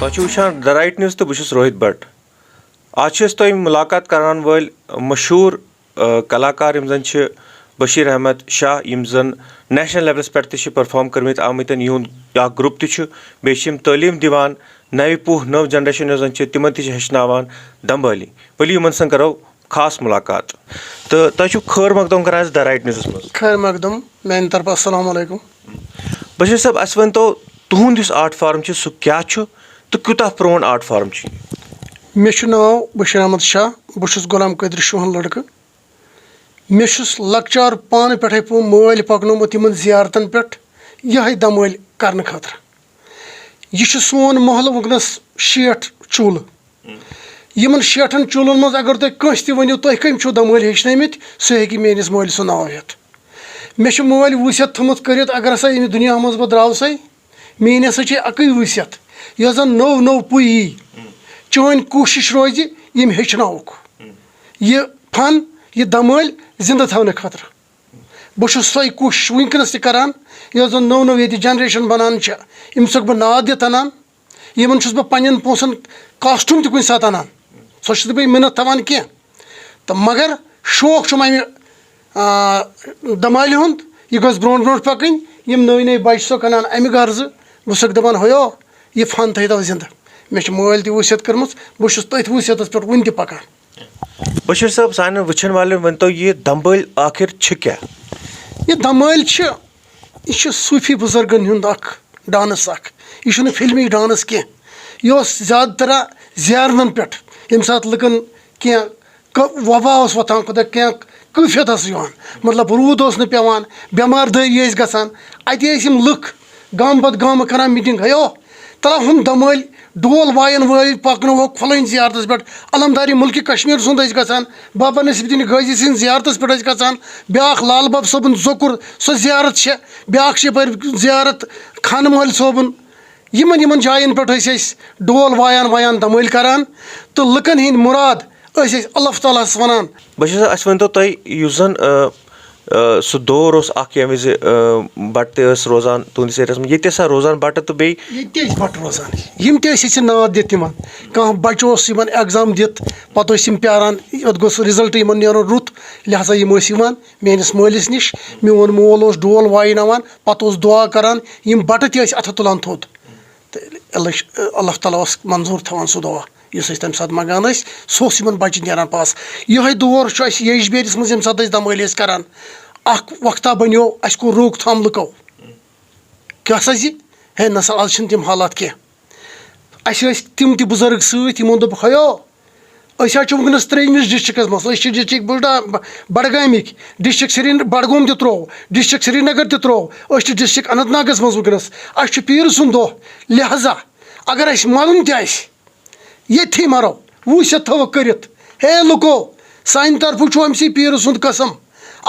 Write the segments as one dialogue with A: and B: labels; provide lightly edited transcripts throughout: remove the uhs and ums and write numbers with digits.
A: तुम वुचान the right news तो बहुत रोहित भट्ट आज तुम मुलाकात करान वल मशहूर कलाकार यम जन बशीर अहमद शाह यम जन नेशनल लेवलस पे परफॉर्म करमत आमत युंद ग्रुप तम तालीम दिवान नव पुह नव जनरेशन जन तिमन हेचनावान दम्बली वली यमन सन करो खास मुलाकात तो तुम खैर मकदम करान द राइट न्यूज़ मज
B: खैर मकदम मेन तरफ अस्सलाम वालेकुम
A: बशीर साहब अस वन तो तुंद आर्ट फॉर्म सह क्या तो कूता प्रोन आर्ट फॉर्म
B: मे नाव बशीर अहमद शाह बहुत गुलाम कदर शोहन लड़क मे लकचार पान पे मल पकनोमुत इन जियारतन पे यह दमल कर खतर यह सोन महल वनस 60 चूल इन 60 चूलन मज अगर तुम कंस तनो तुम कम छो दमल हेचनमित सह हे मेस मल सह नाव हेत मे मल वसियत थमुत कर अगर हसा अमि दुनिया मज बह द्राव सा मेन हसा अकई वसियत यह जन नव नव पु यी चोन कोशिश रोज यम हेचनवुक यह फन यह दमल जिंदा थवन खतर बहुत सो कोशिश वनकस तरान यह जन नव नव ये जनरेशन बनान अमस बह नाद दित अनान इन बह पन्न पोसन कॉस्ट्यूम तह कुछ सात अनान सो बह मिन्नत थवान कह तो मगर शौक अमि दमाल हुंद यह गो ब्रो ब्रो पकन यम नई नई बच सो अनान अमि गर्ज बह दपान हो यह फन थो जिंदा मे मल तसियत कर्म बहुत तथ वसियत पे वन पकान
A: बशीर साहब सान वुचन वाले वन तो ये दम्बल आखिर क्या
B: यह दमल यह सूफी बुजुर्गन हुंद डांस यह फिल्मी डांस कह यह ज्यादा तरह जियारन पे ये सात लुकन कह वबा वतान खुदा कह कैफियत मतलब रूद पेवान बेमार दारी गसान अत लुक गाम पत गाम करान मीटिंग हो तला हम दमल डोल वायन वल पकनो फलान जियारत पे अलमदारी मुल्क कश्मीर सुंद गसान बाबा नसीरुद्दीन गाजी सद जियारत पे गसान ब्या लाल बाब सोबन जोकुर सो जियारत ब्या जियारत खान महल सोबन इन जायन पे डोल वायान वायान दमल करान तो लुकन हिंद मुराद अल्लाह ताला वनान
A: बशीर साहब अस वन तो जन सह दौर विज बट रोजान तुंदिस एरिया में ये रोजान बट तो बे
B: बट रोजान यम नाद दित तिमन कह बच एग्जाम दित पत प्यारान ये गोस रिजल्ट इन नीर रुत लिहाजा यम मेस मलिस निश मोन मोल डोल वायन पत दुआ करान यम बट अथ तुलान थोद तो अल्लाह ताला मंजूर थवान सह दुआ इस तम सात मंगान सह बच्चे नीरान पास यह दौर यज बेरिस मज सात दमल करान वक्ता बनो अस कोर रोक थाम लुको क्या सा हे नसा आज तम हालात कह तम बुजुर्ग सो दोप हयो वनस त्रेमिस डिस्ट्रिक्स मज डिस्ट्रिक्ट बडगामिक डिस्ट्रिक्ट श्री बडगोम त्रो डिस्ट्रिक्ट श्रीनगर त्रो डिस्ट्रिक्ट अनंतनागस मज वनस अस पीर सुंद दो लिहाजा अगर मरुन ये मरो वुसियत थो कर हे लुको सान तरफ अमस पीर सुंद कसम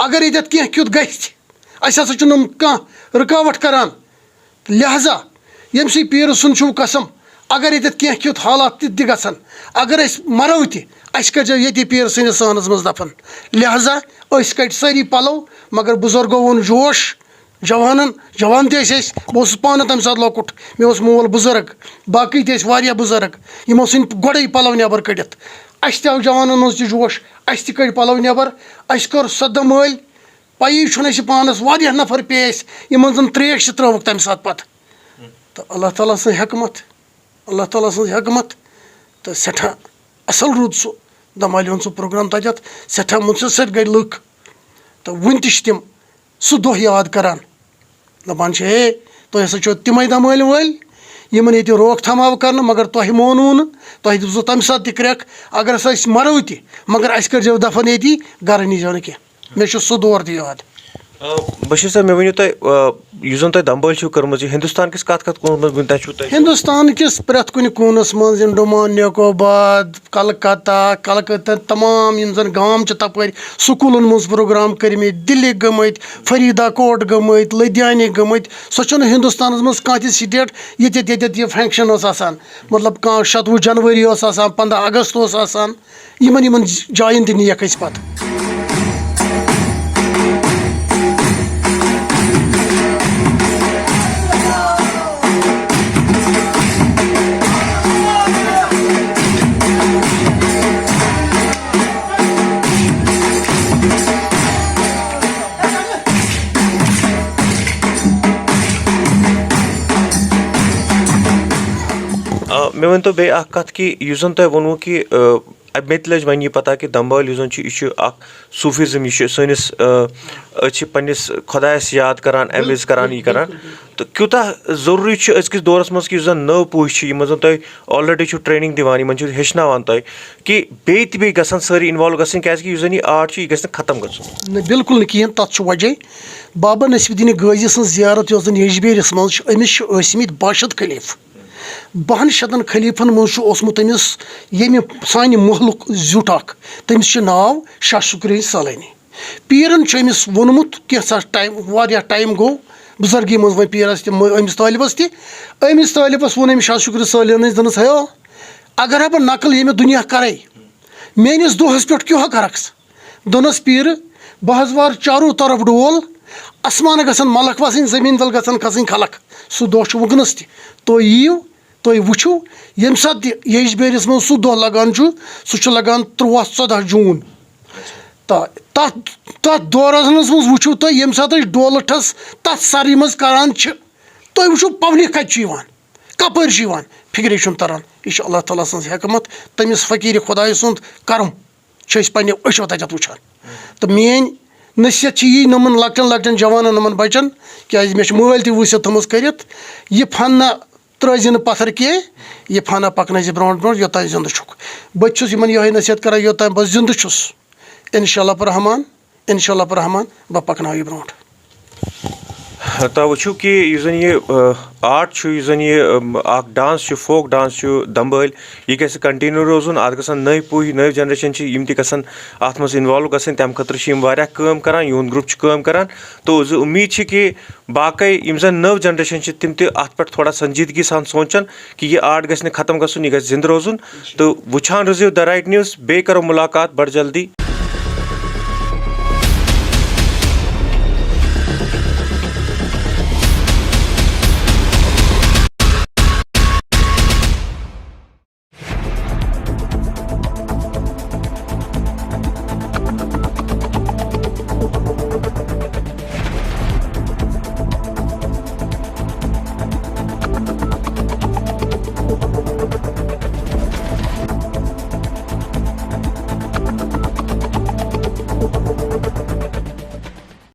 B: अगर ये कुत गम कह रुकावट करान लिहाजा यम पीर सुंद कसम अगर ये कुत हालात गसान अगर मरो तह ये पीर सस सानस मज दफन लिहाजा कट सारी पलो मगर बुजुर्गो वोन जोश जवान तस बहुत पान तम सात लकुट मे मोल बुजुर्ग बाकी तह बुजुर्ग यमो सन गोड़े पलो नबर कड़ित अस तव जवान मज जोश अस कड़ पलो नबर अस कर सो दमल पी पानस वारिया नफर पे इन जन त्रेश त्रुक तम सात पत तो अल्लाह ताला सज हकमत तो सठा असल रूद सह दमल सह प्रोग्राम तथ सठा मुसर गई लुक तो वन तम सह दह याद करान दपान हे तुम हसा छो तम दमल वल यमन ये रोक थाम आव कर मगर तुह मोनू न तुह दो तम सात क्रैक अगर हसा मरो तह मगर अस कर दफन ये गर नीजो न कह मे सह दौर तह याद
A: बशीर साहब मे वनो तुम तुम दम्बल कर्म हिंदुस्तान किस कत
B: हिंदुस्तान किस प्रत कुन कूनस मज डोमान निकोबार कलकत्ता तमाम इन जन गाम तपर स्कूलन मज प्रोग्राम कर्म दिल्ली गमत फरीदा कोट गमत लुधियाने गमत सो हिंदुस्तान मज कह स्टेट ये फंक्शन मतलब कह 27 जनवरी 15 अगस्त इन जायन तह नियक पे
A: मे वन तो बे कत कि जुन तुम वोनू कि मे लज वन यह पता कि दम्बल यह सूफिज्म यह सनिस पन्निस खुदायस याद करान अमे विज करान यह करान तो क्यूता जरूरी अजकिस दौरस मज कि जन नव पुश यम जन तुम ऑलरेडी ट्रेनिंग दिवान यमन हेचनावान तुम कि बे गसन सारी इन्वॉल्व गसन क्या जन यह आर्ट यह गस खत्म गन
B: बिल्कुल कहें तथ वजह बाबा नसीरुद्दीन गाजी सं जियारत यस यजबेरिस मज अमिस ٲسۍमٕتۍ 12 खलीफ 12 खलीफन मज अमिस ये सान महलुक जुट तमिस नाव शाह शुक्र सालानी पीरन अमिस वोनमुत कैसा टाइम गो बुजुर्गी मज वो पीरस अमिस तालिबस वोन शाह शुक्र सालानी दनस है अगर बह नकल ये दुनिया करे मेनिस दोहस पे क्यों करक्स दोनस पीर बह वार चारों तरफ डोल आसमान गसन मलक वसन जमीन तल गसन खसन खलक सह दह वुकनस तुम यीव तुम वुचो ये सात यजबेरिस मज सह दह लगान सह लगान 13-14 जून तथ दौरस मज वुचो तुम ये सात डोलठस तथ सरी मज करान तुम वुचो पब्लिक कत कपर फिक्रे तरन यह अल्लाह ताला सज हिकमत तमिस फकीर खुदाय सुंद करम पे अशो तत वुचान तो मेन नसीहत यी नमन लकटन लकटन जवानन नमन बचन क्या मे मल तसीहत थमस कर यह फन त्रज पत्थर कह यह फन पकन ब्रो ब्रो योत जिंद बहुत ये नसीहत कर योत बह जिंद इंशाअल्लाह रहमान बह पकन यह ब्रो
A: तो वो कि जन यह आर्ट जन यह डांस फोक डांस दम्बल यह गस कंटिन्यू रोजन अत गसन नई पुह नई जनरेशन गसन अत मज इन्वॉल्व गसन तम खतर काम करान यून ग्रुप काम करान तो उम्मीद कि बाकी यम जन नव जनरेशन तम अत पे थोड़ा संजीदगी सान सोचन कि यह आर्ट गस खत्म गसन यह गस जिंद रोजन तो वुचान रोजियो द राइट न्यूज़ बे करो मुलाकात बड़ जल्दी।